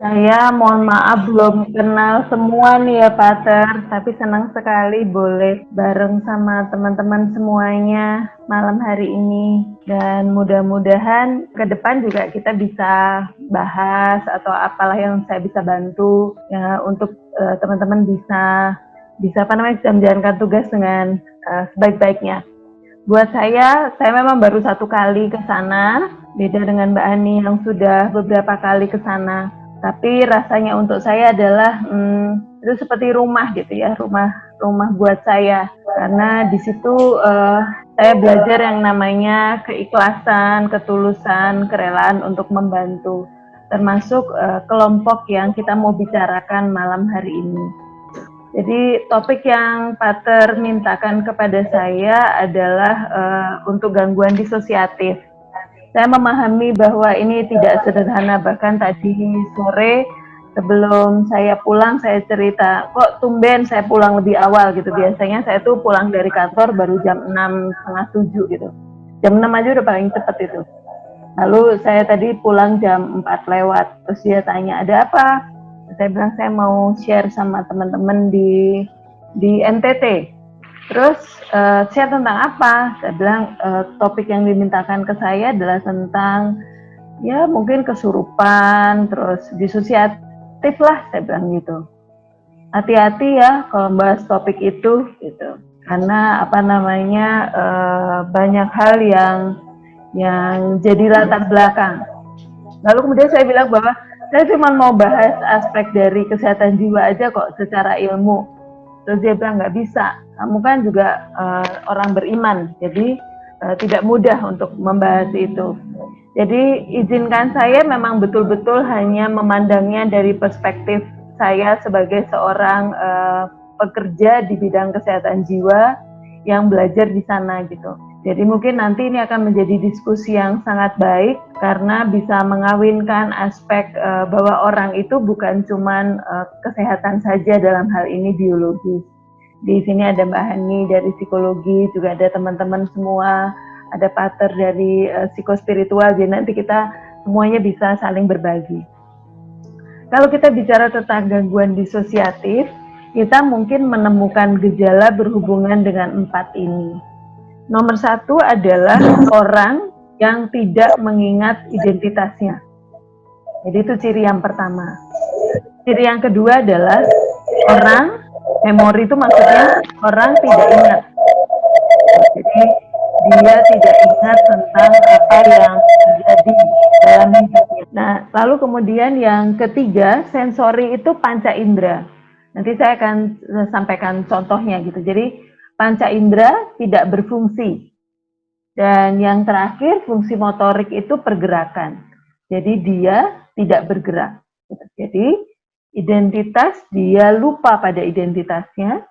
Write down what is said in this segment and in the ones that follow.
Saya mohon maaf belum kenal semua nih ya Pater, tapi senang sekali boleh bareng sama teman-teman semuanya malam hari ini. Dan mudah-mudahan ke depan juga kita bisa bahas atau apalah yang saya bisa bantu ya untuk teman-teman bisa menjalankan tugas dengan sebaik-baiknya. Buat saya memang baru satu kali ke sana, beda dengan Mbak Ani yang sudah beberapa kali ke sana. Tapi rasanya untuk saya adalah itu seperti rumah gitu ya, rumah buat saya. Karena di situ saya belajar yang namanya keikhlasan, ketulusan, kerelaan untuk membantu. Termasuk kelompok yang kita mau bicarakan malam hari ini. Jadi topik yang Pater mintakan kepada saya adalah untuk gangguan disosiatif. Saya memahami bahwa ini tidak sederhana, bahkan tadi sore sebelum saya pulang saya cerita, kok tumben saya pulang lebih awal gitu. Biasanya saya tuh pulang dari kantor baru jam 6, setengah 7 gitu. Jam 6 aja udah paling cepat itu. Lalu saya tadi pulang jam 4 lewat, terus dia tanya, ada apa? Saya bilang saya mau share sama teman-teman di NTT. Terus share tentang apa? Saya bilang topik yang dimintakan ke saya adalah tentang ya mungkin kesurupan, terus disosiatif lah, saya bilang gitu. Hati-hati ya kalau bahas topik itu gitu. Karena banyak hal yang jadi latar belakang. Lalu kemudian saya bilang bahwa saya cuma mau bahas aspek dari kesehatan jiwa aja kok secara ilmu. Terus dia bilang nggak bisa, kamu kan juga orang beriman, jadi tidak mudah untuk membahas itu. Jadi izinkan saya memang betul-betul hanya memandangnya dari perspektif saya sebagai seorang pekerja di bidang kesehatan jiwa yang belajar di sana gitu. Jadi mungkin nanti ini akan menjadi diskusi yang sangat baik karena bisa mengawinkan aspek bahwa orang itu bukan cuma kesehatan saja dalam hal ini biologis. Di sini ada Mbak Hani dari psikologi, juga ada teman-teman semua, ada Pater dari psikospiritual, jadi nanti kita semuanya bisa saling berbagi. Kalau kita bicara tentang gangguan disosiatif, kita mungkin menemukan gejala berhubungan dengan 4 ini. Nomor 1 adalah orang yang tidak mengingat identitasnya. Jadi itu ciri yang pertama. Ciri yang kedua adalah orang, memori itu maksudnya orang tidak ingat. Jadi dia tidak ingat tentang apa yang terjadi dalam hidupnya. Nah, lalu kemudian yang ketiga, sensori itu panca indera. Nanti saya akan sampaikan contohnya gitu. Jadi panca indera tidak berfungsi. Dan yang terakhir, fungsi motorik itu pergerakan. Jadi dia tidak bergerak. Jadi identitas, dia lupa pada identitasnya.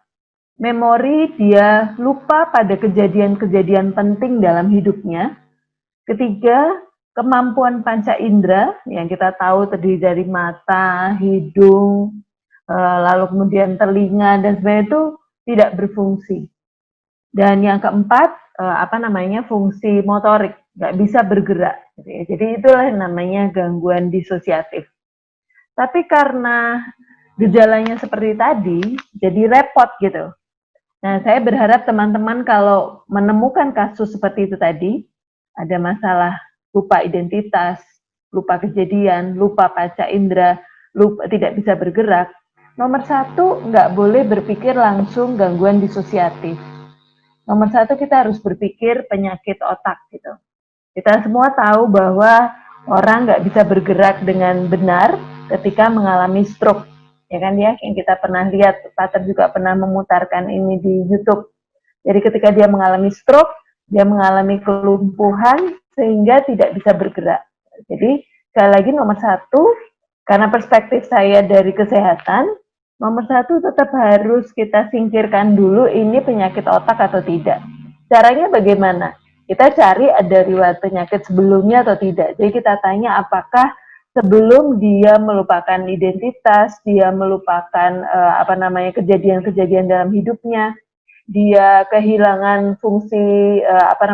Memori, dia lupa pada kejadian-kejadian penting dalam hidupnya. Ketiga, kemampuan panca indera yang kita tahu terdiri dari mata, hidung, lalu kemudian telinga dan sebagainya itu tidak berfungsi. Dan yang keempat, fungsi motorik, nggak bisa bergerak. Jadi itulah yang namanya gangguan disosiatif. Tapi karena gejalanya seperti tadi, jadi repot gitu. Nah, saya berharap teman-teman kalau menemukan kasus seperti itu tadi, ada masalah lupa identitas, lupa kejadian, lupa panca indera, lupa tidak bisa bergerak, nomor 1 nggak boleh berpikir langsung gangguan disosiatif. Nomor 1 kita harus berpikir penyakit otak gitu. Kita semua tahu bahwa orang nggak bisa bergerak dengan benar ketika mengalami stroke. Ya kan ya, yang kita pernah lihat, Pater juga pernah memutarkan ini di YouTube. Jadi ketika dia mengalami stroke, dia mengalami kelumpuhan sehingga tidak bisa bergerak. Jadi sekali lagi nomor 1, karena perspektif saya dari kesehatan, nomor 1 tetap harus kita singkirkan dulu ini penyakit otak atau tidak. Caranya bagaimana? Kita cari ada riwayat penyakit sebelumnya atau tidak. Jadi kita tanya apakah sebelum dia melupakan identitas, dia melupakan kejadian-kejadian dalam hidupnya, dia kehilangan fungsi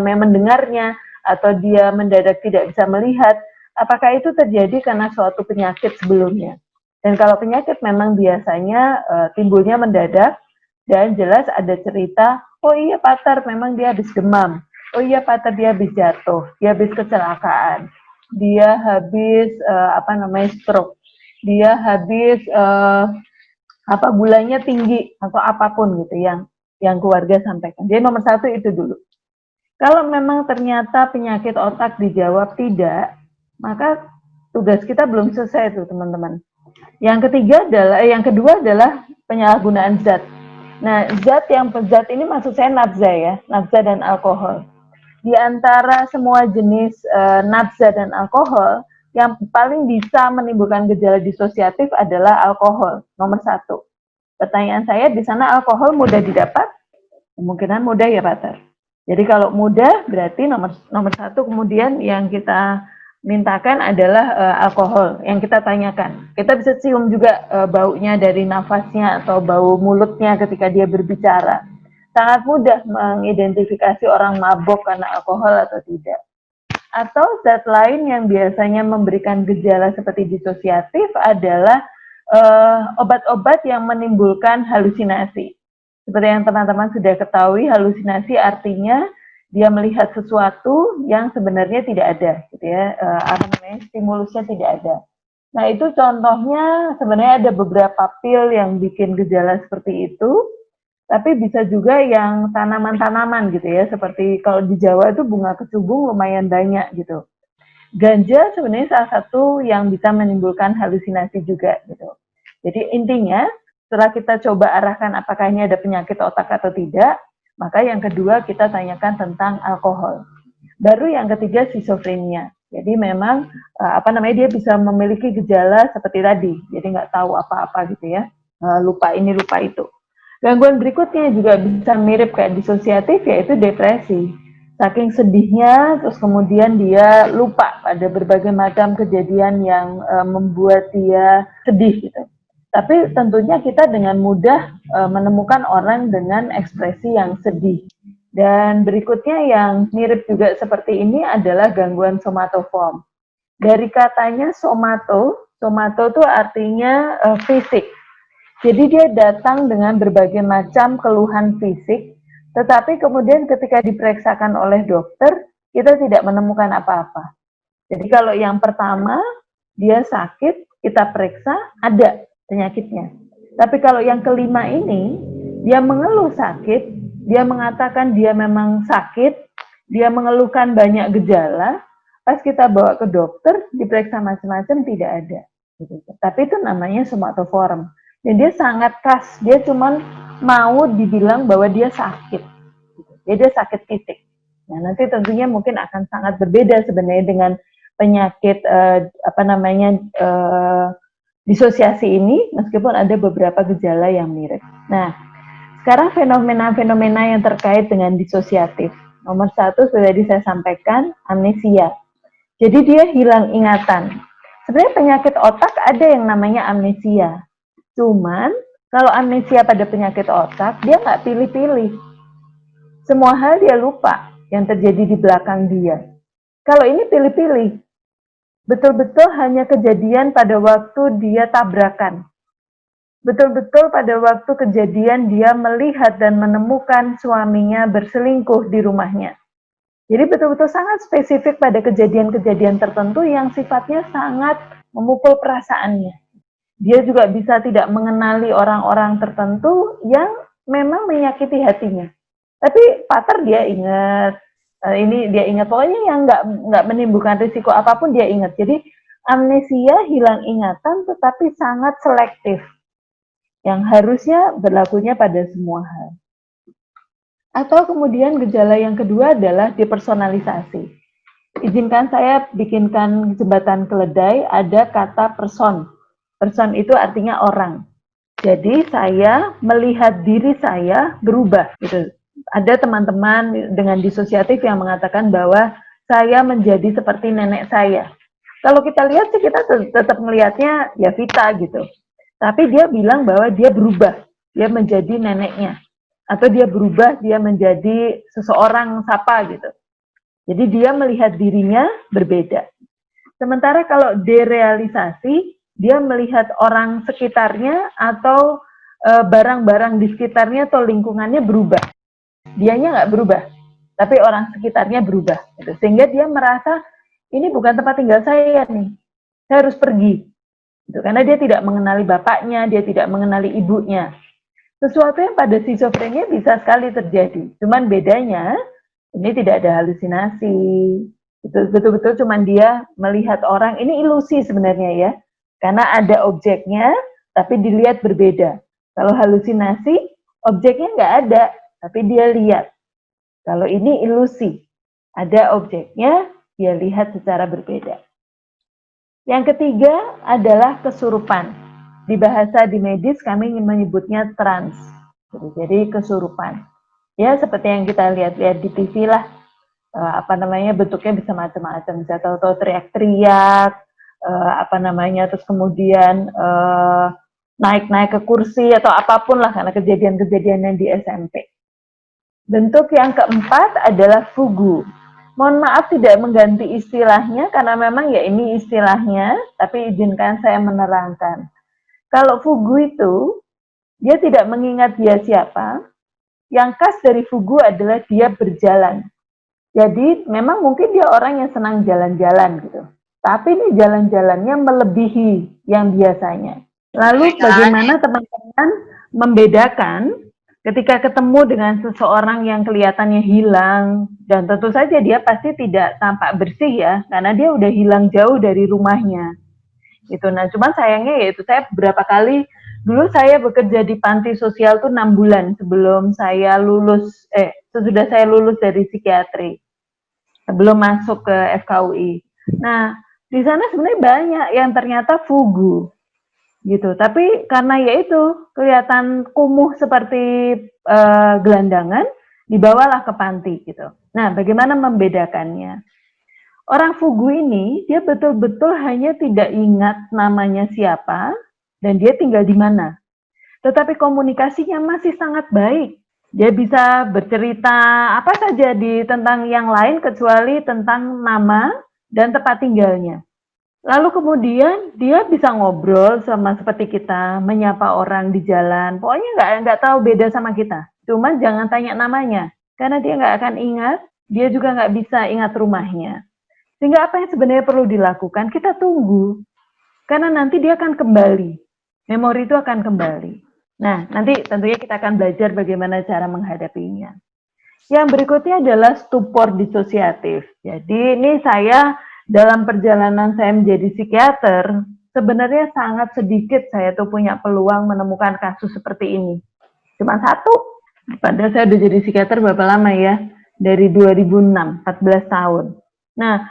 mendengarnya, atau dia mendadak tidak bisa melihat, apakah itu terjadi karena suatu penyakit sebelumnya? Dan kalau penyakit memang biasanya timbulnya mendadak dan jelas ada cerita, oh iya Pater memang dia habis demam, oh iya Pater dia habis jatuh, dia habis kecelakaan, dia habis stroke, dia habis gulanya tinggi atau apapun gitu yang keluarga sampaikan. Jadi nomor satu itu dulu. Kalau memang ternyata penyakit otak dijawab tidak, maka tugas kita belum selesai tuh teman-teman. Yang kedua adalah penyalahgunaan zat. Nah, zat ini maksud saya nafza ya, nafza dan alkohol. Di antara semua jenis nafza dan alkohol, yang paling bisa menimbulkan gejala disosiatif adalah alkohol, nomor satu. Pertanyaan saya, di sana alkohol mudah didapat? Kemungkinan mudah ya, Pater. Jadi kalau mudah, berarti nomor satu kemudian yang kita mintakan adalah alkohol, yang kita tanyakan. Kita bisa cium juga baunya dari nafasnya atau bau mulutnya ketika dia berbicara. Sangat mudah mengidentifikasi orang mabok karena alkohol atau tidak. Atau zat lain yang biasanya memberikan gejala seperti disosiatif adalah obat-obat yang menimbulkan halusinasi. Seperti yang teman-teman sudah ketahui, halusinasi artinya dia melihat sesuatu yang sebenarnya tidak ada, gitu ya, stimulusnya tidak ada. Nah itu contohnya sebenarnya ada beberapa pil yang bikin gejala seperti itu, tapi bisa juga yang tanaman-tanaman gitu ya, seperti kalau di Jawa itu bunga kecubung lumayan banyak gitu. Ganja sebenarnya salah satu yang bisa menimbulkan halusinasi juga gitu. Jadi intinya setelah kita coba arahkan apakah ini ada penyakit otak atau tidak, maka yang kedua kita tanyakan tentang alkohol. Baru yang ketiga skizofrenia. Jadi memang dia bisa memiliki gejala seperti tadi. Jadi nggak tahu apa-apa gitu ya, lupa ini lupa itu. Gangguan berikutnya juga bisa mirip kayak disosiatif, yaitu depresi. Saking sedihnya, terus kemudian dia lupa pada berbagai macam kejadian yang membuat dia sedih gitu. Tapi tentunya kita dengan mudah menemukan orang dengan ekspresi yang sedih. Dan berikutnya yang mirip juga seperti ini adalah gangguan somatoform. Dari katanya somato itu artinya fisik. Jadi dia datang dengan berbagai macam keluhan fisik, tetapi kemudian ketika diperiksakan oleh dokter, kita tidak menemukan apa-apa. Jadi kalau yang pertama, dia sakit, kita periksa, ada penyakitnya. Tapi kalau yang kelima ini, dia mengeluh sakit, dia mengatakan dia memang sakit, dia mengeluhkan banyak gejala, pas kita bawa ke dokter, diperiksa macam-macam, tidak ada. Tapi itu namanya somatoform. Dan dia sangat khas, dia cuma mau dibilang bahwa dia sakit. Jadi dia sakit fisik. Nah, nanti tentunya mungkin akan sangat berbeda sebenarnya dengan penyakit disosiasi ini, meskipun ada beberapa gejala yang mirip. Nah, sekarang fenomena-fenomena yang terkait dengan disosiatif. Nomor satu sudah tadi saya sampaikan, amnesia. Jadi dia hilang ingatan. Sebenarnya penyakit otak ada yang namanya amnesia. Cuman kalau amnesia pada penyakit otak, dia nggak pilih-pilih. Semua hal dia lupa yang terjadi di belakang dia. Kalau ini pilih-pilih. Betul-betul hanya kejadian pada waktu dia tabrakan. Betul-betul pada waktu kejadian dia melihat dan menemukan suaminya berselingkuh di rumahnya. Jadi betul-betul sangat spesifik pada kejadian-kejadian tertentu yang sifatnya sangat memukul perasaannya. Dia juga bisa tidak mengenali orang-orang tertentu yang memang menyakiti hatinya. Tapi Pater dia ingat, dia ingat, pokoknya yang nggak menimbulkan risiko apapun dia ingat. Jadi amnesia, hilang ingatan, tetapi sangat selektif. Yang harusnya berlakunya pada semua hal. Atau kemudian gejala yang kedua adalah depersonalisasi. Izinkan saya bikinkan jembatan keledai, ada kata person. Person itu artinya orang. Jadi saya melihat diri saya berubah. Gitu. Ada teman-teman dengan disosiatif yang mengatakan bahwa saya menjadi seperti nenek saya. Kalau kita lihat sih kita tetap melihatnya ya Vita gitu. Tapi dia bilang bahwa dia berubah, dia menjadi neneknya. Atau dia berubah, dia menjadi seseorang sapa gitu. Jadi dia melihat dirinya berbeda. Sementara kalau derealisasi, dia melihat orang sekitarnya atau barang-barang di sekitarnya atau lingkungannya berubah. Dianya nggak berubah, tapi orang sekitarnya berubah. Gitu. Sehingga dia merasa ini bukan tempat tinggal saya nih, saya harus pergi. Gitu. Karena dia tidak mengenali bapaknya, dia tidak mengenali ibunya. Sesuatu yang pada skizofrenia bisa sekali terjadi. Cuman bedanya, ini tidak ada halusinasi. Betul-betul cuman dia melihat orang, ini ilusi sebenarnya ya. Karena ada objeknya, tapi dilihat berbeda. Kalau halusinasi, objeknya nggak ada, tapi dia lihat. Kalau ini ilusi, ada objeknya, dia lihat secara berbeda. Yang ketiga adalah kesurupan. Di bahasa di medis kami menyebutnya trans. Jadi kesurupan. Ya seperti yang kita lihat-lihat di TV lah. Bentuknya bisa macam-macam. Bisa tahu-tahu teriak-teriak, terus kemudian naik-naik ke kursi atau apapun lah karena kejadian-kejadian yang di SMP. Bentuk yang keempat adalah fugu. Mohon maaf tidak mengganti istilahnya karena memang ya ini istilahnya, tapi izinkan saya menerangkan. Kalau fugu itu, dia tidak mengingat dia siapa. Yang khas dari fugu adalah dia berjalan. Jadi memang mungkin dia orang yang senang jalan-jalan gitu. Tapi ini jalan-jalannya melebihi yang biasanya. Lalu bagaimana teman-teman membedakan ketika ketemu dengan seseorang yang kelihatannya hilang, dan tentu saja dia pasti tidak tampak bersih ya, karena dia udah hilang jauh dari rumahnya. Gitu. Nah, cuman sayangnya yaitu saya beberapa kali, dulu saya bekerja di panti sosial tuh 6 bulan sebelum saya lulus, sesudah saya lulus dari psikiatri, sebelum masuk ke FKUI. Nah, di sana sebenarnya banyak yang ternyata fugu. Gitu. Tapi karena yaitu kelihatan kumuh seperti gelandangan, dibawalah ke panti gitu. Nah, bagaimana membedakannya? Orang fugu ini dia betul-betul hanya tidak ingat namanya siapa dan dia tinggal di mana. Tetapi komunikasinya masih sangat baik. Dia bisa bercerita apa saja tentang yang lain kecuali tentang nama dan tempat tinggalnya. Lalu kemudian dia bisa ngobrol sama seperti kita, menyapa orang di jalan. Pokoknya nggak tahu beda sama kita. Cuma jangan tanya namanya, karena dia nggak akan ingat. Dia juga nggak bisa ingat rumahnya. Sehingga apa yang sebenarnya perlu dilakukan, kita tunggu. Karena nanti dia akan kembali. Memori itu akan kembali. Nah, nanti tentunya kita akan belajar bagaimana cara menghadapinya. Yang berikutnya adalah stupor disosiatif. Jadi ini saya dalam perjalanan saya menjadi psikiater, sebenarnya sangat sedikit saya tuh punya peluang menemukan kasus seperti ini. Cuma satu. Padahal saya udah jadi psikiater berapa lama ya? Dari 2006, 14 tahun. Nah,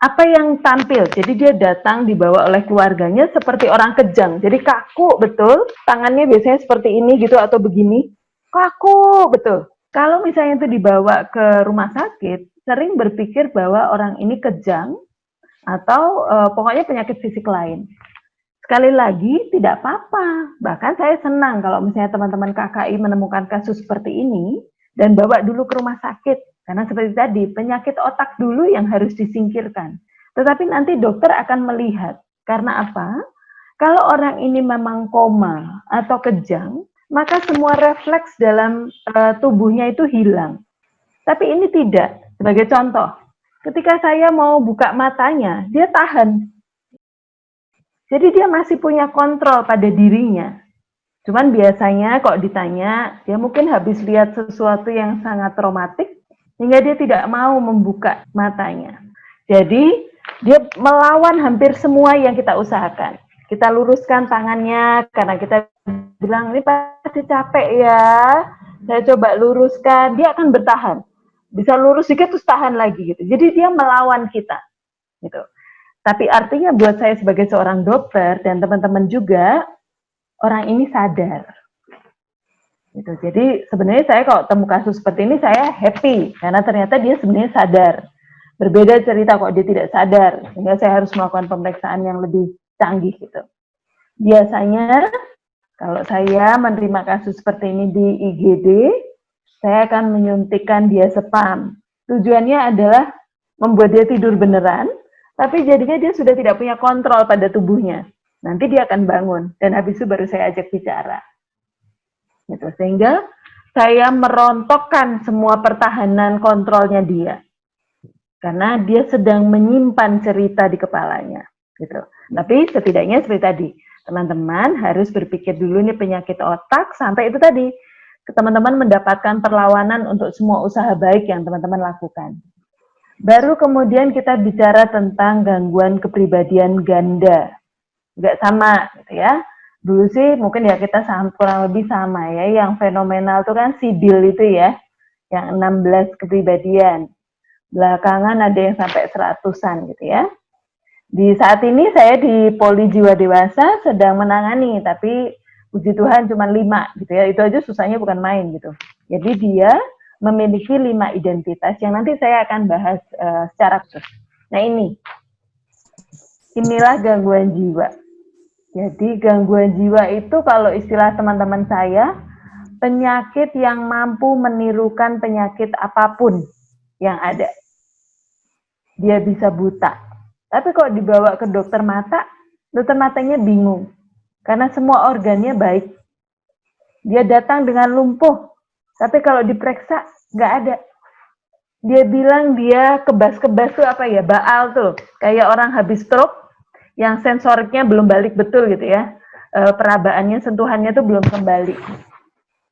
apa yang tampil? Jadi dia datang dibawa oleh keluarganya seperti orang kejang. Jadi kaku betul, tangannya biasanya seperti ini gitu atau begini. Kaku betul. Kalau misalnya itu dibawa ke rumah sakit, sering berpikir bahwa orang ini kejang atau pokoknya penyakit fisik lain. Sekali lagi, tidak apa-apa. Bahkan saya senang kalau misalnya teman-teman KKI menemukan kasus seperti ini dan bawa dulu ke rumah sakit. Karena seperti tadi, penyakit otak dulu yang harus disingkirkan. Tetapi nanti dokter akan melihat. Karena apa? Kalau orang ini memang koma atau kejang, maka semua refleks dalam tubuhnya itu hilang. Tapi ini tidak. Sebagai contoh, ketika saya mau buka matanya, dia tahan. Jadi dia masih punya kontrol pada dirinya. Cuman biasanya kok ditanya, dia mungkin habis lihat sesuatu yang sangat traumatik, hingga dia tidak mau membuka matanya. Jadi dia melawan hampir semua yang kita usahakan. Kita luruskan tangannya, karena kita bilang, ini pasti capek ya, saya coba luruskan, dia akan bertahan. Bisa lurus dikit terus tahan lagi gitu. Jadi dia melawan kita gitu. Tapi artinya buat saya sebagai seorang dokter dan teman-teman juga, orang ini sadar. Gitu. Jadi sebenarnya saya kalau temu kasus seperti ini saya happy karena ternyata dia sebenarnya sadar. Berbeda cerita kok dia tidak sadar, sehingga saya harus melakukan pemeriksaan yang lebih canggih gitu. Biasanya kalau saya menerima kasus seperti ini di IGD, saya akan menyuntikkan diazepam. Tujuannya adalah membuat dia tidur beneran, tapi jadinya dia sudah tidak punya kontrol pada tubuhnya. Nanti dia akan bangun, dan habis itu baru saya ajak bicara. Gitu. Sehingga saya merontokkan semua pertahanan kontrolnya dia. Karena dia sedang menyimpan cerita di kepalanya. Gitu. Tapi setidaknya seperti tadi, teman-teman harus berpikir dulu nih penyakit otak, sampai itu tadi, teman-teman mendapatkan perlawanan untuk semua usaha baik yang teman-teman lakukan. Baru kemudian kita bicara tentang gangguan kepribadian ganda. Nggak sama, gitu ya. Dulu sih mungkin ya kita kurang lebih sama ya, yang fenomenal itu kan Sibyl itu ya, yang 16 kepribadian. Belakangan ada yang sampai 100-an gitu ya. Di saat ini saya di Poli Jiwa Dewasa sedang menangani, tapi puji Tuhan cuma 5 gitu ya, itu aja susahnya bukan main gitu. Jadi dia memiliki 5 identitas yang nanti saya akan bahas secara khusus. Nah inilah gangguan jiwa. Jadi gangguan jiwa itu kalau istilah teman-teman saya, penyakit yang mampu menirukan penyakit apapun yang ada. Dia bisa buta. Tapi kalau dibawa ke dokter matanya bingung. Karena semua organnya baik. Dia datang dengan lumpuh. Tapi kalau diperiksa, nggak ada. Dia bilang dia kebas-kebas tuh apa ya, baal tuh. Kayak orang habis stroke, yang sensoriknya belum balik betul gitu ya, perabaannya, sentuhannya tuh belum kembali.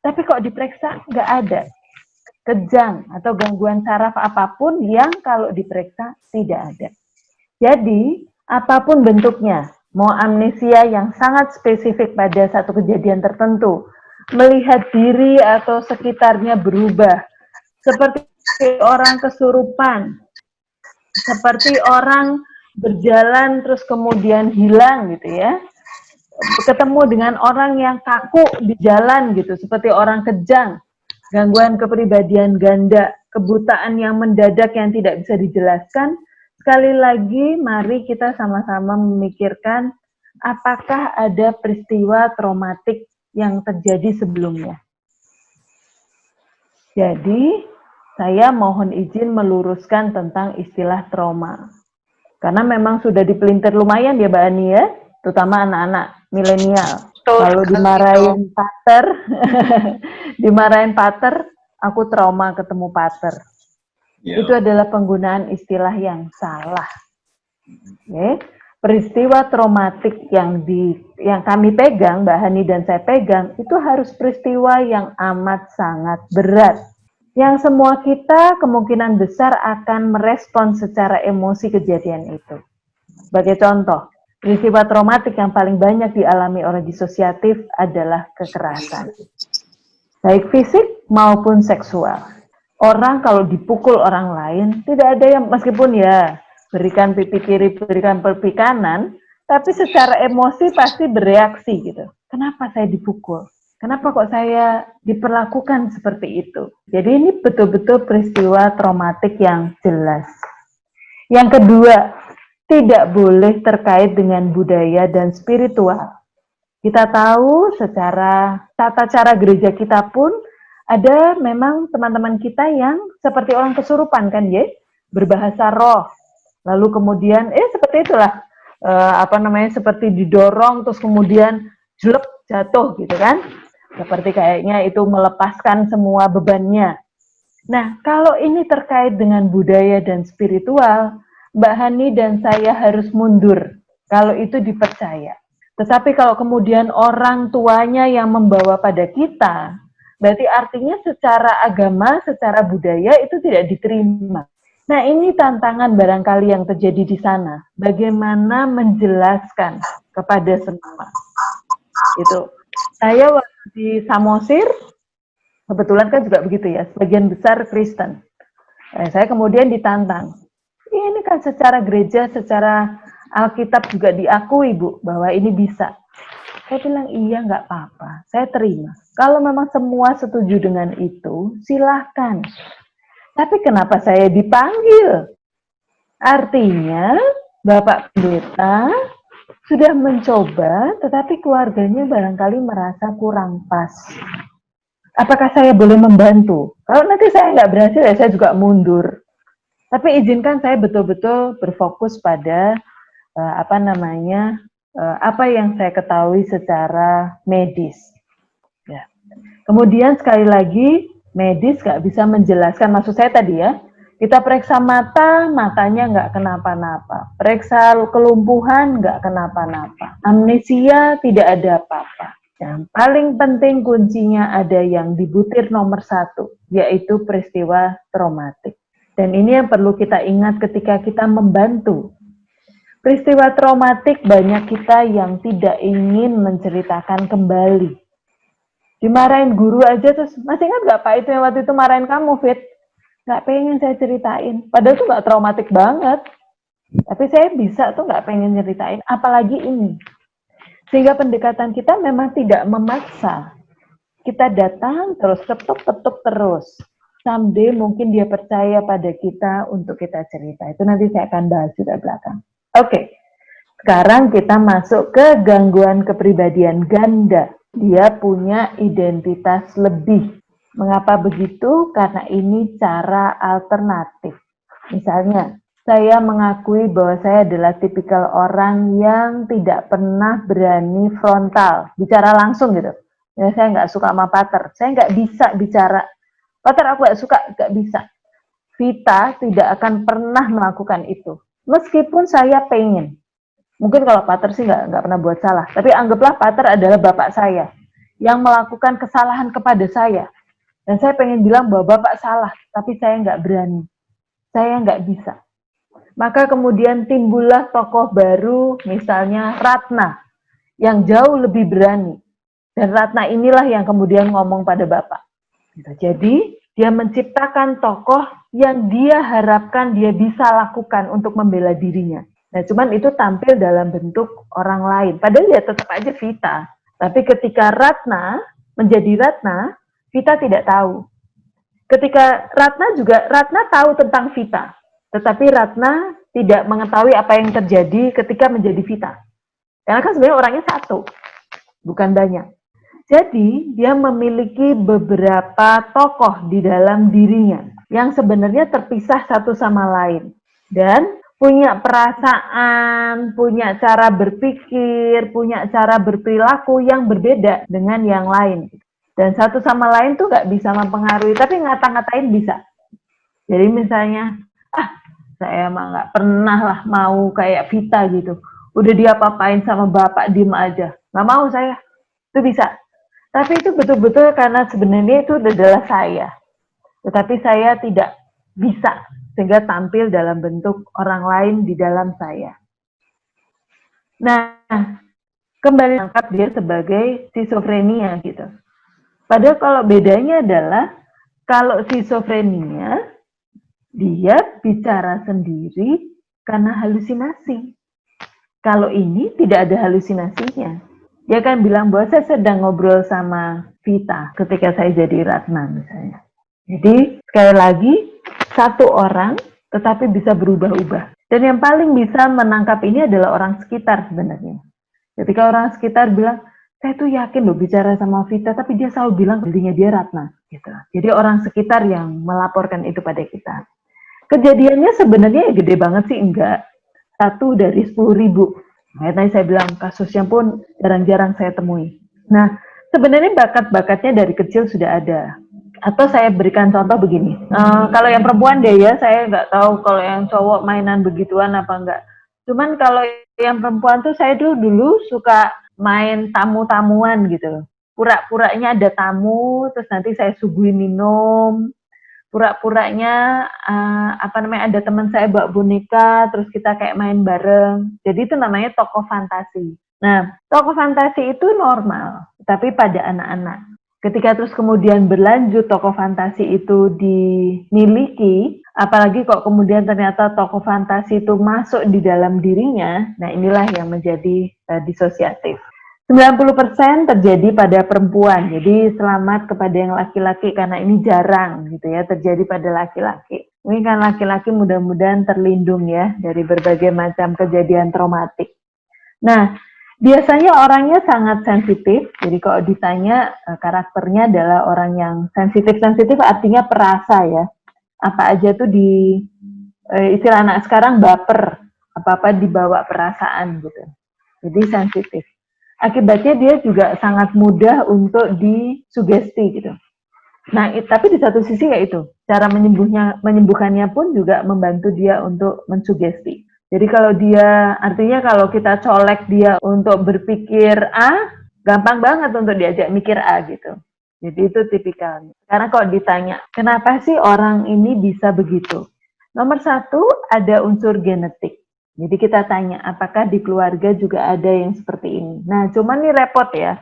Tapi kok diperiksa nggak ada kejang atau gangguan saraf apapun yang kalau diperiksa tidak ada. Jadi apapun bentuknya, mau amnesia yang sangat spesifik pada satu kejadian tertentu, melihat diri atau sekitarnya berubah, seperti orang kesurupan, seperti orang berjalan terus kemudian hilang gitu ya, ketemu dengan orang yang kaku di jalan gitu, seperti orang kejang, gangguan kepribadian ganda, kebutaan yang mendadak yang tidak bisa dijelaskan. Sekali lagi mari kita sama-sama memikirkan apakah ada peristiwa traumatik yang terjadi sebelumnya. Jadi saya mohon izin meluruskan tentang istilah trauma. Karena memang sudah dipelintir lumayan ya Mbak Ani ya, terutama anak-anak milenial. Kalau dimarahin pater, dimarahin pater, aku trauma ketemu pater. Yeah. Itu adalah penggunaan istilah yang salah. Okay. Peristiwa traumatik yang kami pegang, Mbak Hani dan saya pegang, itu harus peristiwa yang amat sangat berat. Yang semua kita kemungkinan besar akan merespon secara emosi kejadian itu. Sebagai contoh, peristiwa traumatik yang paling banyak dialami orang disosiatif adalah kekerasan. Baik fisik maupun seksual. Orang kalau dipukul orang lain, tidak ada yang, meskipun ya, berikan pipi kiri, berikan pipi kanan, tapi secara emosi pasti bereaksi gitu. Kenapa saya dipukul? Kenapa kok saya diperlakukan seperti itu? Jadi ini betul-betul peristiwa traumatik yang jelas. Yang kedua, tidak boleh terkait dengan budaya dan spiritual. Kita tahu secara tata cara gereja kita pun ada memang teman-teman kita yang seperti orang kesurupan kan ya, berbahasa roh. Lalu kemudian seperti itulah seperti didorong terus kemudian jelek jatuh gitu kan. Seperti kayaknya itu melepaskan semua bebannya. Nah, kalau ini terkait dengan budaya dan spiritual, Mbak Hani dan saya harus mundur kalau itu dipercaya. Tetapi kalau kemudian orang tuanya yang membawa pada kita, berarti artinya secara agama, secara budaya itu tidak diterima. Nah, ini tantangan barangkali yang terjadi di sana. Bagaimana menjelaskan kepada semua. Itu. Saya waktu di Samosir, kebetulan kan juga begitu ya, sebagian besar Kristen. Saya kemudian ditantang. Ini kan secara gereja, secara Alkitab juga diakui, Bu, bahwa ini bisa. Saya bilang, iya nggak apa-apa, saya terima. Kalau memang semua setuju dengan itu, silahkan. Tapi kenapa saya dipanggil? Artinya, Bapak Pendeta sudah mencoba, tetapi keluarganya barangkali merasa kurang pas. Apakah saya boleh membantu? Kalau nanti saya nggak berhasil, ya saya juga mundur. Tapi izinkan saya betul-betul berfokus pada apa yang saya ketahui secara medis. Ya. Kemudian sekali lagi, medis nggak bisa menjelaskan, maksud saya tadi ya, kita periksa mata, matanya nggak kenapa-napa. Periksa kelumpuhan nggak kenapa-napa. Amnesia tidak ada apa-apa. Yang paling penting kuncinya ada yang di butir nomor 1, yaitu peristiwa traumatik. Dan ini yang perlu kita ingat ketika kita membantu. Peristiwa traumatik banyak kita yang tidak ingin menceritakan kembali. Dimarahin guru aja terus, masih ingat gak Pak itu yang waktu itu marahin kamu, Fit? Gak pengen saya ceritain. Padahal itu gak traumatik banget. Tapi saya bisa tuh gak pengen ceritain, apalagi ini. Sehingga pendekatan kita memang tidak memaksa. Kita datang terus, ketuk-ketuk terus. Someday mungkin dia percaya pada kita untuk kita cerita. Itu nanti saya akan bahas di belakang. Oke, sekarang kita masuk ke gangguan kepribadian ganda. Dia punya identitas lebih. Mengapa begitu? Karena ini cara alternatif. Misalnya, saya mengakui bahwa saya adalah tipikal orang yang tidak pernah berani frontal, bicara langsung gitu. Ya, saya nggak suka sama pater, saya nggak bisa bicara. Pater aku nggak suka, nggak bisa. Vita tidak akan pernah melakukan itu. Meskipun saya pengen. Mungkin kalau pater sih nggak pernah buat salah. Tapi anggaplah pater adalah bapak saya yang melakukan kesalahan kepada saya. Dan saya pengen bilang bahwa bapak salah, tapi saya nggak berani. Saya nggak bisa. Maka kemudian timbullah tokoh baru, misalnya Ratna, yang jauh lebih berani. Dan Ratna inilah yang kemudian ngomong pada bapak. Jadi, dia menciptakan tokoh yang dia harapkan dia bisa lakukan untuk membela dirinya. Nah, cuman itu tampil dalam bentuk orang lain. Padahal dia tetap aja Vita. Tapi ketika Ratna menjadi Ratna, Vita tidak tahu. Ketika Ratna tahu tentang Vita. Tetapi Ratna tidak mengetahui apa yang terjadi ketika menjadi Vita. Karena kan sebenarnya orangnya satu, bukan banyak. Jadi, dia memiliki beberapa tokoh di dalam dirinya yang sebenarnya terpisah satu sama lain. Dan punya perasaan, punya cara berpikir, punya cara berperilaku yang berbeda dengan yang lain. Dan satu sama lain tuh nggak bisa mempengaruhi, tapi ngata-ngatain bisa. Jadi misalnya, saya emang nggak pernah lah mau kayak Vita gitu. Udah diapa-apain sama bapak, diem aja. Nggak mau saya. Itu bisa. Tapi itu betul-betul karena sebenarnya itu adalah saya. Tetapi saya tidak bisa. Sehingga tampil dalam bentuk orang lain di dalam saya. Nah, kembali angkat dia sebagai schizofrenia gitu. Padahal kalau bedanya adalah, kalau schizofrenia, dia bicara sendiri karena halusinasi. Kalau ini tidak ada halusinasinya. Dia kan bilang bahwa saya sedang ngobrol sama Vita ketika saya jadi Ratna misalnya. Jadi sekali lagi, satu orang tetapi bisa berubah-ubah. Dan yang paling bisa menangkap ini adalah orang sekitar sebenarnya. Ketika orang sekitar bilang, saya tuh yakin loh bicara sama Vita, tapi dia selalu bilang dirinya dia Ratna. Gitu. Jadi orang sekitar yang melaporkan itu pada kita. Kejadiannya sebenarnya gede banget sih, enggak. 1 dari 10.000. Nah, tadi saya bilang kasusnya pun jarang-jarang saya temui. Nah, sebenarnya bakat-bakatnya dari kecil sudah ada. Atau saya berikan contoh begini. Kalau yang perempuan deh ya, saya nggak tahu kalau yang cowok mainan begituan apa enggak. Cuman kalau yang perempuan tuh saya dulu suka main tamu-tamuan gitu. Pura-puranya ada tamu, terus nanti saya suguhin minum. Pura-puranya ada teman saya bawa boneka, terus kita kayak main bareng. Jadi itu namanya tokoh fantasi. Nah, tokoh fantasi itu normal, tapi pada anak-anak. Ketika terus kemudian berlanjut tokoh fantasi itu dimiliki, apalagi kok kemudian ternyata tokoh fantasi itu masuk di dalam dirinya, nah inilah yang menjadi disosiatif. 90% terjadi pada perempuan, jadi selamat kepada yang laki-laki karena ini jarang gitu ya terjadi pada laki-laki. Ini kan laki-laki mudah-mudahan terlindung ya dari berbagai macam kejadian traumatik. Nah, biasanya orangnya sangat sensitif, jadi kalau ditanya karakternya adalah orang yang sensitif artinya perasa ya. Apa aja tuh istilah anak sekarang baper, apa-apa dibawa perasaan gitu. jadi sensitif. Akibatnya dia juga sangat mudah untuk disugesti gitu. Nah, tapi di satu sisi kayak itu, cara menyembuhkannya pun juga membantu dia untuk mensugesti. Jadi kalau dia, artinya kalau kita colek dia untuk berpikir A, gampang banget untuk diajak mikir A gitu. Jadi itu tipikalnya. Karena kalau ditanya, kenapa sih orang ini bisa begitu? Nomor satu, ada unsur genetik. Jadi kita tanya, apakah di keluarga juga ada yang seperti ini? Nah, cuman ini repot ya.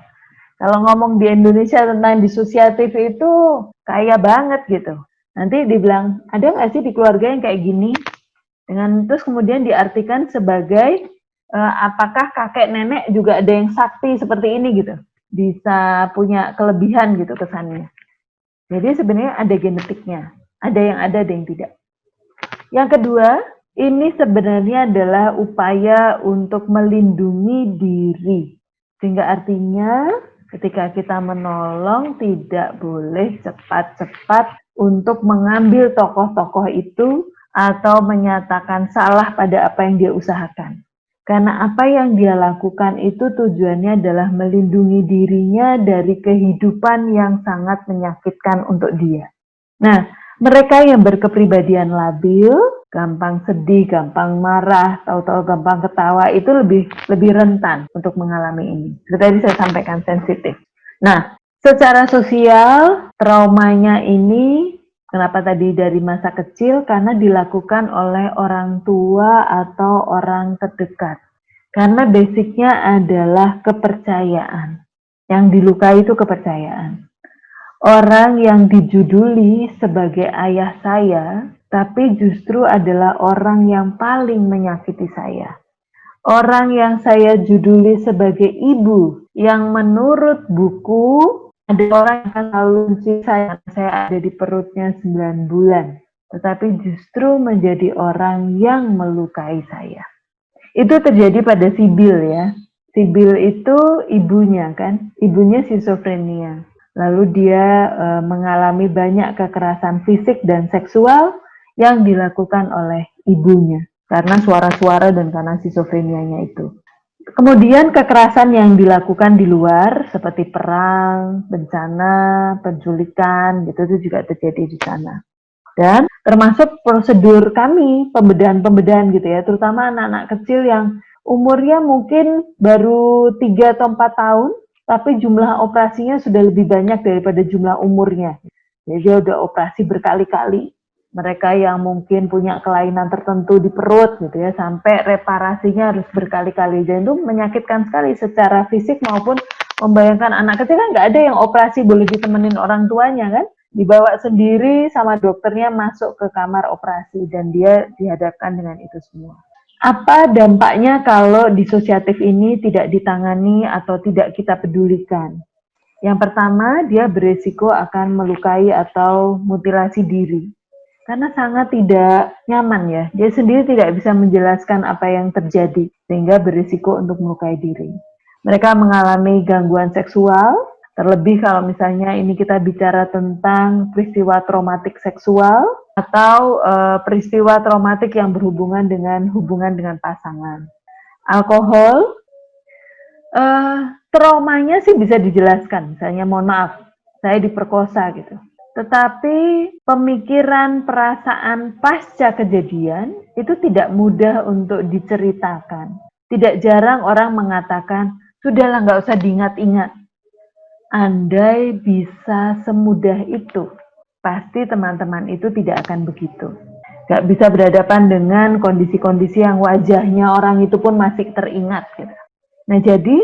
Kalau ngomong di Indonesia tentang disosiatif itu kaya banget gitu. Nanti dibilang, ada nggak sih di keluarga yang kayak gini? Dengan terus kemudian diartikan sebagai apakah kakek nenek juga ada yang sakti seperti ini gitu. Bisa punya kelebihan gitu kesannya. Jadi sebenarnya ada genetiknya. Ada yang ada yang tidak. Yang kedua, ini sebenarnya adalah upaya untuk melindungi diri. Sehingga artinya ketika kita menolong tidak boleh cepat-cepat untuk mengambil tokoh-tokoh itu atau menyatakan salah pada apa yang dia usahakan. Karena apa yang dia lakukan itu tujuannya adalah melindungi dirinya dari kehidupan yang sangat menyakitkan untuk dia. Nah, mereka yang berkepribadian labil, gampang sedih, gampang marah, tahu-tahu gampang ketawa, itu lebih rentan untuk mengalami ini. Seperti tadi saya sampaikan, sensitif. Nah, secara sosial, traumanya ini, kenapa tadi dari masa kecil? Karena dilakukan oleh orang tua atau orang terdekat. Karena basicnya adalah kepercayaan. Yang dilukai itu kepercayaan. Orang yang dijuduli sebagai ayah saya, tapi justru adalah orang yang paling menyakiti saya. Orang yang saya juduli sebagai ibu, yang menurut buku, ada orang yang akan selalu saya ada di perutnya 9 bulan. Tetapi justru menjadi orang yang melukai saya. Itu terjadi pada Sibyl ya. Sibyl itu ibunya kan, ibunya skizofrenia. Lalu dia mengalami banyak kekerasan fisik dan seksual yang dilakukan oleh ibunya karena suara-suara dan karena skizofrenianya itu. Kemudian kekerasan yang dilakukan di luar seperti perang, bencana, penculikan gitu itu juga terjadi di sana. Dan termasuk prosedur kami, pembedahan-pembedahan gitu ya, terutama anak-anak kecil yang umurnya mungkin baru 3 atau 4 tahun, tapi jumlah operasinya sudah lebih banyak daripada jumlah umurnya. Jadi dia udah operasi berkali-kali. Mereka yang mungkin punya kelainan tertentu di perut gitu ya, sampai reparasinya harus berkali-kali. Dan itu menyakitkan sekali secara fisik maupun membayangkan anak kecil kan nggak ada yang operasi boleh ditemenin orang tuanya kan. Dibawa sendiri sama dokternya masuk ke kamar operasi dan dia dihadapkan dengan itu semua. Apa dampaknya kalau disosiatif ini tidak ditangani atau tidak kita pedulikan? Yang pertama, dia beresiko akan melukai atau mutilasi diri. Karena sangat tidak nyaman ya. Dia sendiri tidak bisa menjelaskan apa yang terjadi, sehingga beresiko untuk melukai diri. Mereka mengalami gangguan seksual, terlebih kalau misalnya ini kita bicara tentang peristiwa traumatik seksual atau peristiwa traumatik yang berhubungan dengan pasangan. Alkohol, traumanya sih bisa dijelaskan, misalnya mohon maaf, saya diperkosa gitu. Tetapi pemikiran, perasaan pasca kejadian itu tidak mudah untuk diceritakan. Tidak jarang orang mengatakan, sudahlah nggak usah diingat-ingat. Andai bisa semudah itu, pasti teman-teman itu tidak akan begitu. Gak bisa berhadapan dengan kondisi-kondisi yang wajahnya orang itu pun masih teringat. Gitu. Nah jadi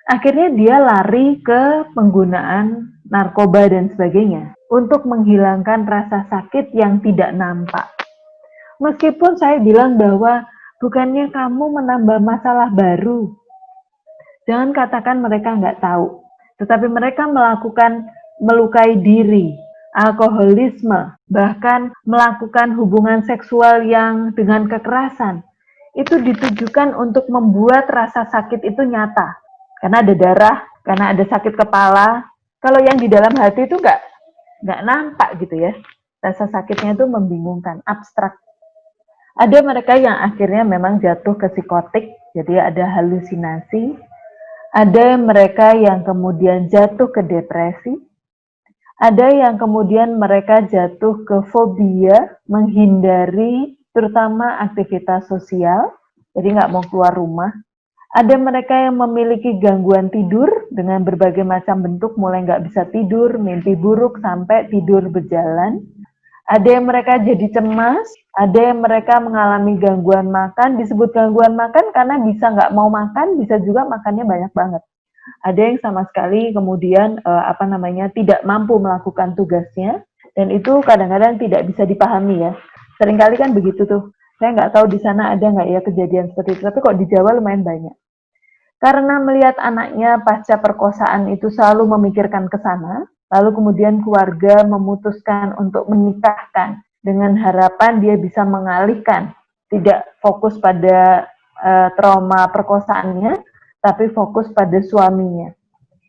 akhirnya dia lari ke penggunaan narkoba dan sebagainya untuk menghilangkan rasa sakit yang tidak nampak. Meskipun saya bilang bahwa bukannya kamu menambah masalah baru, jangan katakan mereka nggak tahu. Tetapi mereka melakukan melukai diri, alkoholisme, bahkan melakukan hubungan seksual yang dengan kekerasan. Itu ditujukan untuk membuat rasa sakit itu nyata. Karena ada darah, karena ada sakit kepala. Kalau yang di dalam hati itu nggak nampak gitu ya. Rasa sakitnya itu membingungkan, abstrak. Ada mereka yang akhirnya memang jatuh ke psikotik, Jadi ada halusinasi, ada mereka yang kemudian jatuh ke depresi, ada yang kemudian mereka jatuh ke fobia, menghindari terutama aktivitas sosial, jadi nggak mau keluar rumah. Ada mereka yang memiliki gangguan tidur dengan berbagai macam bentuk, mulai nggak bisa tidur, mimpi buruk, sampai tidur berjalan. Ada yang mereka jadi cemas, ada yang mereka mengalami gangguan makan. Disebut gangguan makan karena bisa nggak mau makan, bisa juga makannya banyak banget. Ada yang sama sekali kemudian tidak mampu melakukan tugasnya, dan itu kadang-kadang tidak bisa dipahami ya. Seringkali kan begitu tuh. Saya nggak tahu di sana ada nggak ya kejadian seperti itu, tapi kok di Jawa lumayan banyak. Karena melihat anaknya pasca perkosaan itu selalu memikirkan ke sana, lalu kemudian keluarga memutuskan untuk menikahkan dengan harapan dia bisa mengalihkan, tidak fokus pada trauma perkosaannya, tapi fokus pada suaminya.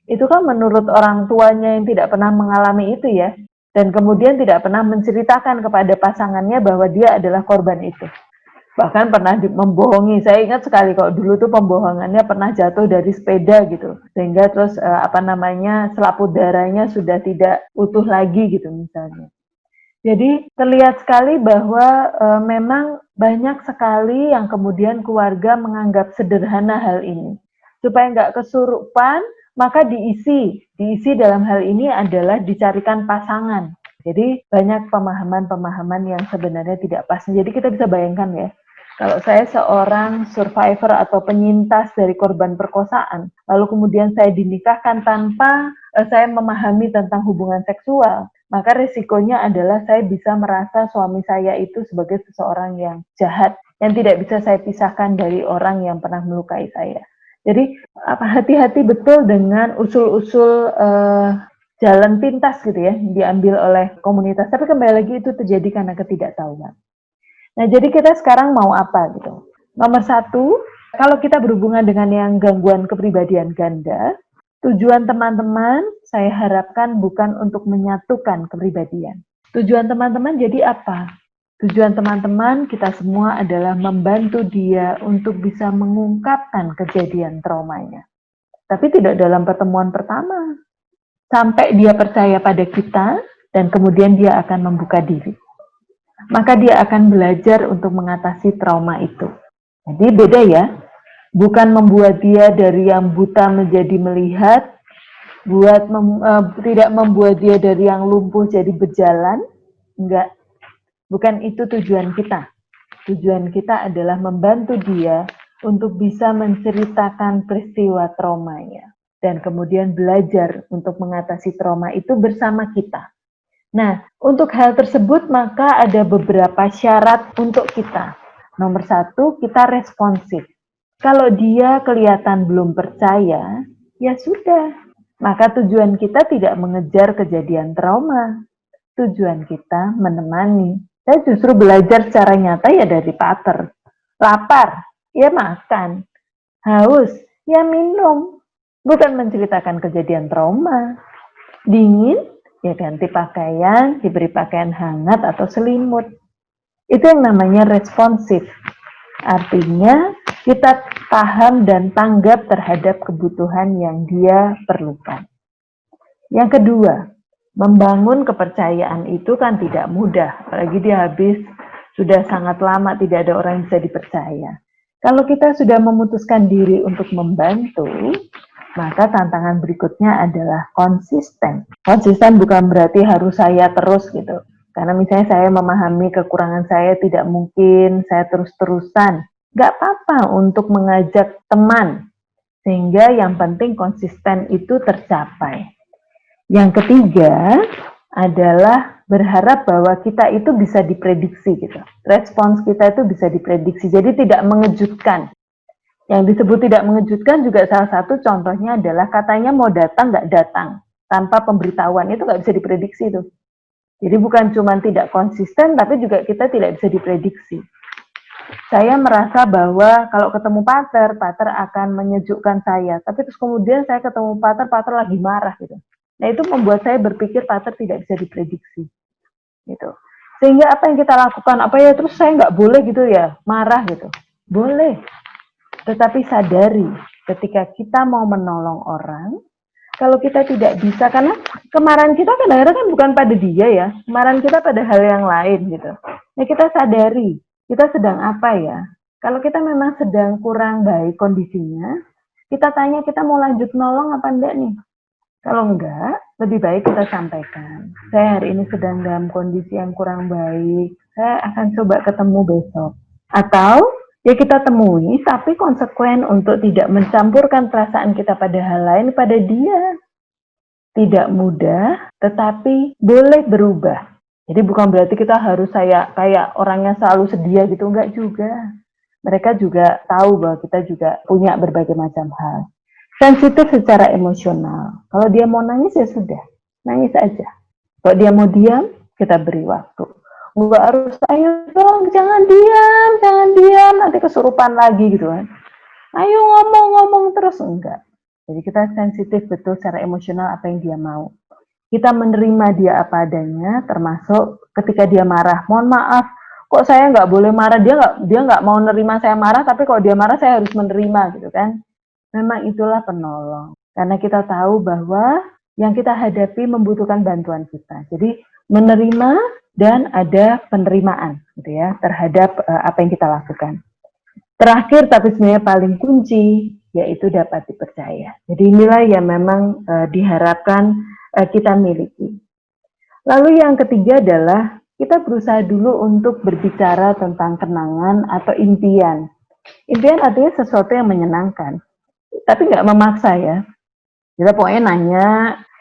Itu kan menurut orang tuanya yang tidak pernah mengalami itu ya, dan kemudian tidak pernah menceritakan kepada pasangannya bahwa dia adalah korban itu. Bahkan pernah membohongi. Saya ingat sekali kalau dulu tuh pembohongannya pernah jatuh dari sepeda gitu, sehingga terus selaput darahnya sudah tidak utuh lagi gitu misalnya. Jadi terlihat sekali bahwa memang banyak sekali yang kemudian keluarga menganggap sederhana hal ini. Supaya nggak kesurupan, maka diisi dalam hal ini adalah dicarikan pasangan. Jadi banyak pemahaman-pemahaman yang sebenarnya tidak pas. Jadi kita bisa bayangkan ya, kalau saya seorang survivor atau penyintas dari korban perkosaan, lalu kemudian saya dinikahkan tanpa saya memahami tentang hubungan seksual, maka risikonya adalah saya bisa merasa suami saya itu sebagai seseorang yang jahat, yang tidak bisa saya pisahkan dari orang yang pernah melukai saya. Jadi hati-hati betul dengan usul-usul jalan pintas gitu ya, diambil oleh komunitas. Tapi kembali lagi itu terjadi karena ketidaktahuan. Nah, jadi kita sekarang mau apa gitu? Nomor satu, kalau kita berhubungan dengan yang gangguan kepribadian ganda, tujuan teman-teman saya harapkan bukan untuk menyatukan kepribadian. Tujuan teman-teman jadi apa? Tujuan teman-teman kita semua adalah membantu dia untuk bisa mengungkapkan kejadian traumanya. Tapi tidak dalam pertemuan pertama. Sampai dia percaya pada kita, dan kemudian dia akan membuka diri. Maka dia akan belajar untuk mengatasi trauma itu. Jadi beda ya, bukan membuat dia dari yang buta menjadi melihat, tidak membuat dia dari yang lumpuh jadi berjalan, enggak. Bukan itu tujuan kita. Tujuan kita adalah membantu dia untuk bisa menceritakan peristiwa traumanya, dan kemudian belajar untuk mengatasi trauma itu bersama kita. Nah, untuk hal tersebut maka ada beberapa syarat untuk kita. Nomor satu, kita responsif. Kalau dia kelihatan belum percaya, ya sudah. Maka tujuan kita tidak mengejar kejadian trauma. Tujuan kita menemani. Saya justru belajar secara nyata ya dari pater. Lapar, ya makan. Haus, ya minum. Bukan menceritakan kejadian trauma. Dingin, ya ganti pakaian, diberi pakaian hangat atau selimut. Itu yang namanya responsif. Artinya kita paham dan tanggap terhadap kebutuhan yang dia perlukan. Yang kedua, membangun kepercayaan itu kan tidak mudah. Apalagi dia sudah sangat lama tidak ada orang yang bisa dipercaya. Kalau kita sudah memutuskan diri untuk membantu, maka tantangan berikutnya adalah konsisten. Konsisten bukan berarti harus saya terus gitu. Karena misalnya saya memahami kekurangan saya tidak mungkin saya terus-terusan. Gak apa-apa untuk mengajak teman. Sehingga yang penting konsisten itu tercapai. Yang ketiga adalah berharap bahwa kita itu bisa diprediksi gitu. Respons kita itu bisa diprediksi. Jadi tidak mengejutkan. Yang disebut tidak mengejutkan juga salah satu contohnya adalah katanya mau datang nggak datang tanpa pemberitahuan, itu nggak bisa diprediksi tuh. Jadi bukan cuma tidak konsisten, tapi juga kita tidak bisa diprediksi. Saya merasa bahwa kalau ketemu pater akan menyejukkan saya, tapi terus kemudian saya ketemu pater lagi marah gitu. Nah itu membuat saya berpikir pater tidak bisa diprediksi, gitu. Sehingga apa yang kita lakukan, apa ya terus saya nggak boleh gitu ya marah gitu, boleh. Tetapi sadari ketika kita mau menolong orang, kalau kita tidak bisa, karena kemarahan kita kadang-kadang kan bukan pada dia ya, kemarahan kita pada hal yang lain gitu. Nah kita sadari, kita sedang apa ya? Kalau kita memang sedang kurang baik kondisinya, kita tanya kita mau lanjut nolong apa enggak nih? Kalau enggak, lebih baik kita sampaikan. Saya hari ini sedang dalam kondisi yang kurang baik. Saya akan coba ketemu besok. Atau ya kita temui, tapi konsekuen untuk tidak mencampurkan perasaan kita pada hal lain pada dia. Tidak mudah, tetapi boleh berubah. Jadi bukan berarti kita harus kayak orangnya selalu sedia gitu, enggak juga. Mereka juga tahu bahwa kita juga punya berbagai macam hal. Sensitif secara emosional. Kalau dia mau nangis ya sudah, nangis aja. Kalau dia mau diam, kita beri waktu. Enggak harus, ayo dong, jangan diam, nanti kesurupan lagi gitu kan. Ayo ngomong terus, enggak. Jadi kita sensitif betul secara emosional apa yang dia mau. Kita menerima dia apa adanya, termasuk ketika dia marah. Mohon maaf, kok saya nggak boleh marah, dia nggak mau nerima saya marah, tapi kalau dia marah saya harus menerima gitu kan. Memang itulah penolong. Karena kita tahu bahwa yang kita hadapi membutuhkan bantuan kita. Jadi menerima dan ada penerimaan gitu ya terhadap apa yang kita lakukan. Terakhir tapi sebenarnya paling kunci yaitu dapat dipercaya. Jadi inilah yang memang diharapkan kita miliki. Lalu yang ketiga adalah kita berusaha dulu untuk berbicara tentang kenangan atau impian. Impian artinya sesuatu yang menyenangkan. Tapi nggak memaksa ya. Kita pokoknya nanya,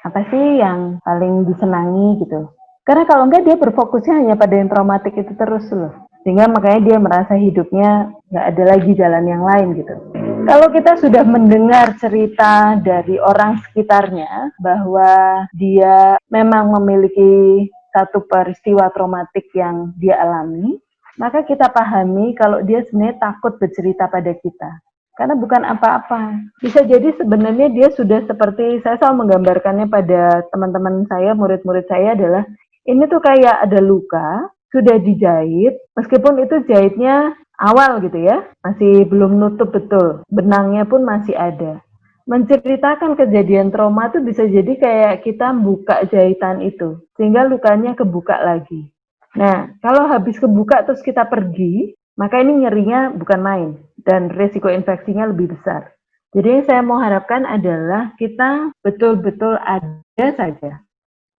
apa sih yang paling disenangi gitu. Karena kalau enggak dia berfokusnya hanya pada yang traumatik itu terus loh. Sehingga makanya dia merasa hidupnya nggak ada lagi jalan yang lain gitu. Kalau kita sudah mendengar cerita dari orang sekitarnya bahwa dia memang memiliki satu peristiwa traumatik yang dia alami, maka kita pahami kalau dia sebenarnya takut bercerita pada kita. Karena bukan apa-apa. Bisa jadi sebenarnya dia sudah seperti, saya selalu menggambarkannya pada teman-teman saya, murid-murid saya adalah, ini tuh kayak ada luka, sudah dijahit, meskipun itu jahitnya awal gitu ya, masih belum nutup betul, benangnya pun masih ada. Menceritakan kejadian trauma itu bisa jadi kayak kita buka jahitan itu, sehingga lukanya kebuka lagi. Nah, kalau habis kebuka terus kita pergi, maka ini nyerinya bukan main dan risiko infeksinya lebih besar. Jadi yang saya mau harapkan adalah kita betul-betul ada saja.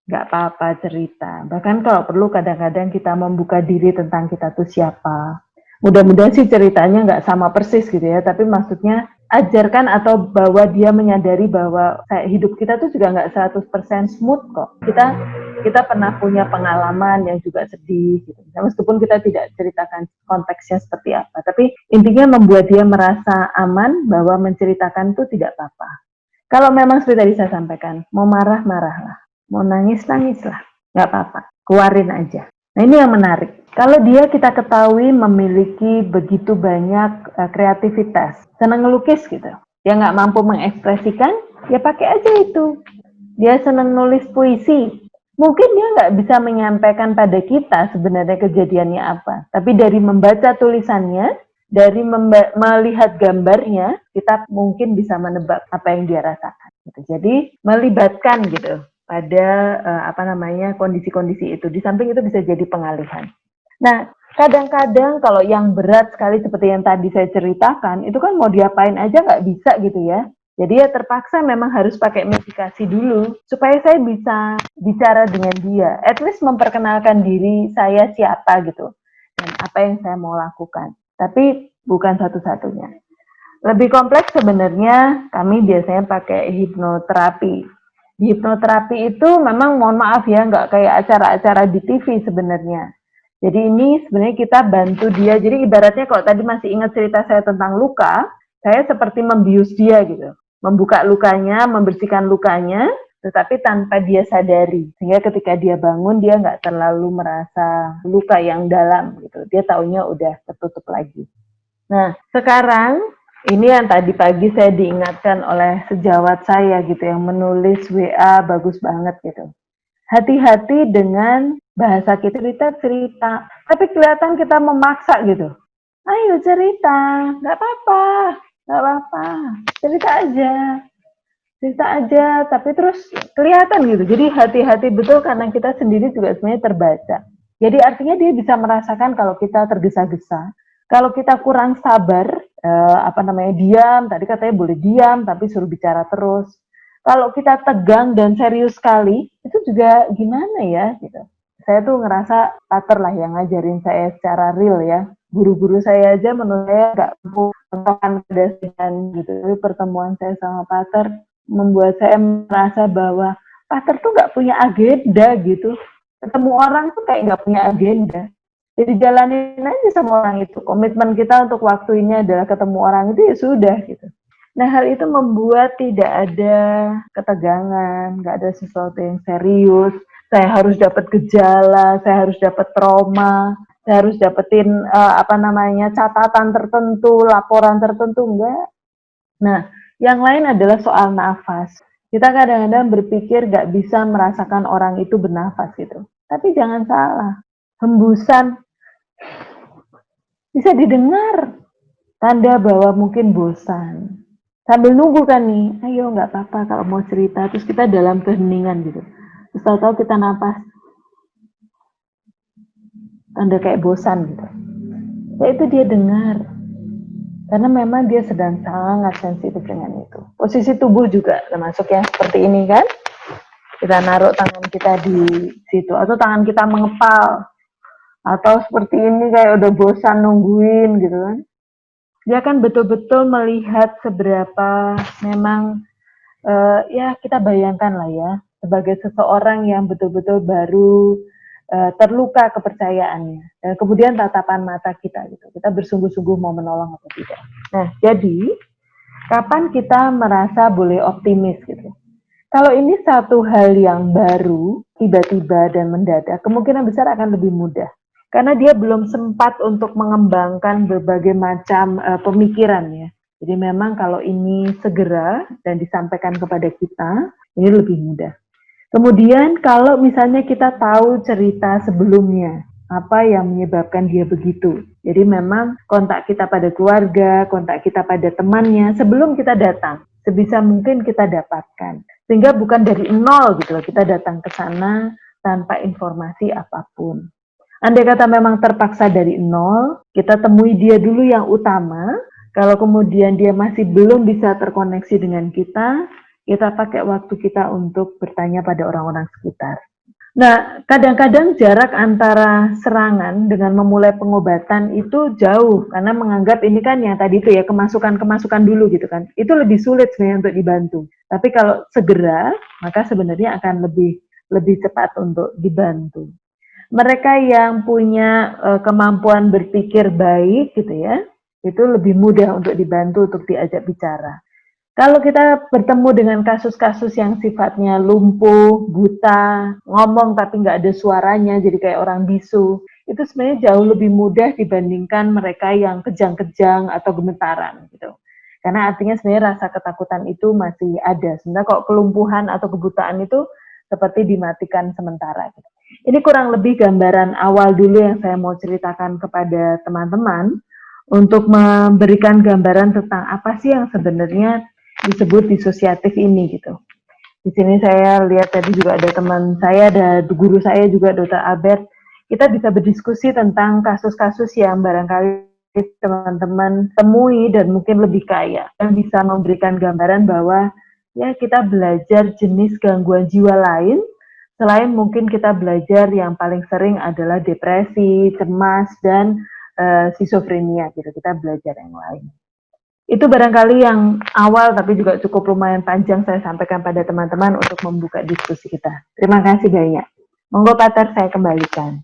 Nggak apa-apa cerita. Bahkan kalau perlu kadang-kadang kita membuka diri tentang kita tuh siapa. Mudah-mudahan sih ceritanya nggak sama persis gitu ya, tapi maksudnya ajarkan atau bahwa dia menyadari bahwa hidup kita tuh juga nggak 100% smooth kok. Kita pernah punya pengalaman yang juga sedih gitu. Meskipun kita tidak ceritakan konteksnya seperti apa, tapi intinya membuat dia merasa aman bahwa menceritakan itu tidak apa-apa. Kalau memang seperti tadi saya sampaikan, mau marah-marahlah, mau nangis-nangislah, nggak apa-apa, keluarin aja. Nah ini yang menarik. Kalau dia kita ketahui memiliki begitu banyak kreativitas, senang ngelukis gitu, dia nggak mampu mengekspresikan, ya pakai aja itu. Dia senang nulis puisi, mungkin dia nggak bisa menyampaikan pada kita sebenarnya kejadiannya apa, tapi dari membaca tulisannya, dari melihat gambarnya, kita mungkin bisa menebak apa yang dia rasakan. Gitu. Jadi melibatkan gitu pada kondisi-kondisi itu. Di samping itu bisa jadi pengalihan. Nah, kadang-kadang kalau yang berat sekali seperti yang tadi saya ceritakan, itu kan mau diapain aja nggak bisa gitu ya. Jadi ya terpaksa memang harus pakai medikasi dulu supaya saya bisa bicara dengan dia. At least memperkenalkan diri saya siapa gitu dan apa yang saya mau lakukan. Tapi bukan satu-satunya. Lebih kompleks sebenarnya kami biasanya pakai hipnoterapi. Di hipnoterapi itu memang mohon maaf ya nggak kayak acara-acara di TV sebenarnya. Jadi ini sebenarnya kita bantu dia. Jadi ibaratnya kalau tadi masih ingat cerita saya tentang luka, saya seperti membius dia gitu. Membuka lukanya, membersihkan lukanya, tetapi tanpa dia sadari. Sehingga ketika dia bangun, dia nggak terlalu merasa luka yang dalam gitu. Dia taunya udah tertutup lagi. Nah, sekarang ini yang tadi pagi saya diingatkan oleh sejawat saya gitu, yang menulis WA bagus banget gitu. Hati-hati dengan bahasa kita cerita, tapi kelihatan kita memaksa gitu. Ayo cerita, nggak apa-apa. nggak apa-apa, cerita aja. Cerita aja, tapi terus kelihatan gitu. Jadi hati-hati betul karena kita sendiri juga sebenarnya terbaca. Jadi artinya dia bisa merasakan kalau kita tergesa-gesa, kalau kita kurang sabar, diam. Tadi katanya boleh diam, tapi suruh bicara terus. Kalau kita tegang dan serius sekali, itu juga gimana ya? Gitu. Saya tuh ngerasa pater lah yang ngajarin saya secara real ya. Guru-guru saya aja menurut saya nggak mampu menentukan kedasian gitu. Tapi pertemuan saya sama pater membuat saya merasa bahwa pater tuh nggak punya agenda gitu. Ketemu orang tuh kayak nggak punya agenda. Jadi jalanin aja sama orang itu. Komitmen kita untuk waktu ini adalah ketemu orang itu ya sudah gitu. Nah hal itu membuat tidak ada ketegangan, nggak ada sesuatu yang serius. Saya harus dapat gejala, saya harus dapat trauma, saya harus dapetin catatan tertentu, laporan tertentu, enggak. Nah, yang lain adalah soal nafas. Kita kadang-kadang berpikir nggak bisa merasakan orang itu bernafas gitu. Tapi jangan salah, hembusan bisa didengar. Tanda bahwa mungkin bosan. Sambil nunggu kan nih, ayo nggak apa-apa kalau mau cerita. Terus kita dalam keheningan gitu. Terus tahu-tahu kita napas. Tanda kayak bosan gitu. Ya itu dia dengar. Karena memang dia sedang sangat sensitif dengan itu. Posisi tubuh juga termasuk yang seperti ini kan. Kita naruh tangan kita di situ. Atau tangan kita mengepal. Atau seperti ini kayak udah bosan nungguin gitu kan. Dia akan betul-betul melihat seberapa memang kita bayangkan lah ya. Sebagai seseorang yang betul-betul baru terluka kepercayaannya. Dan kemudian tatapan mata kita gitu. Kita bersungguh-sungguh mau menolong atau tidak. Nah, jadi kapan kita merasa boleh optimis gitu? Kalau ini satu hal yang baru, tiba-tiba dan mendadak, kemungkinan besar akan lebih mudah. Karena dia belum sempat untuk mengembangkan berbagai macam pemikiran ya. Jadi memang kalau ini segera dan disampaikan kepada kita, ini lebih mudah. Kemudian kalau misalnya kita tahu cerita sebelumnya, apa yang menyebabkan dia begitu. Jadi memang kontak kita pada keluarga, kontak kita pada temannya sebelum kita datang, sebisa mungkin kita dapatkan. Sehingga bukan dari nol gitu loh, kita datang ke sana tanpa informasi apapun. Andai kata memang terpaksa dari nol, kita temui dia dulu yang utama. Kalau kemudian dia masih belum bisa terkoneksi dengan kita pakai waktu kita untuk bertanya pada orang-orang sekitar. Nah, kadang-kadang jarak antara serangan dengan memulai pengobatan itu jauh, karena menganggap ini kan yang tadi itu ya, kemasukan-kemasukan dulu gitu kan. Itu lebih sulit sebenarnya untuk dibantu. Tapi kalau segera, maka sebenarnya akan lebih cepat untuk dibantu. Mereka yang punya kemampuan berpikir baik gitu ya, itu lebih mudah untuk dibantu untuk diajak bicara. Kalau kita bertemu dengan kasus-kasus yang sifatnya lumpuh, buta, ngomong tapi nggak ada suaranya, jadi kayak orang bisu, itu sebenarnya jauh lebih mudah dibandingkan mereka yang kejang-kejang atau gemetaran gitu. Karena artinya sebenarnya rasa ketakutan itu masih ada. Sebenarnya kalau kelumpuhan atau kebutaan itu seperti dimatikan sementara. Gitu. Ini kurang lebih gambaran awal dulu yang saya mau ceritakan kepada teman-teman untuk memberikan gambaran tentang apa sih yang sebenarnya disebut disosiatif ini gitu. Di sini saya lihat tadi juga ada teman saya, ada guru saya juga Dr. Albert. Kita bisa berdiskusi tentang kasus-kasus yang barangkali teman-teman temui dan mungkin lebih kaya. Dan bisa memberikan gambaran bahwa ya kita belajar jenis gangguan jiwa lain, selain mungkin kita belajar yang paling sering adalah depresi, cemas, dan skizofrenia gitu. Kita belajar yang lain. Itu barangkali yang awal tapi juga cukup lumayan panjang saya sampaikan pada teman-teman untuk membuka diskusi kita. Terima kasih banyak. Monggo Pater, saya kembalikan.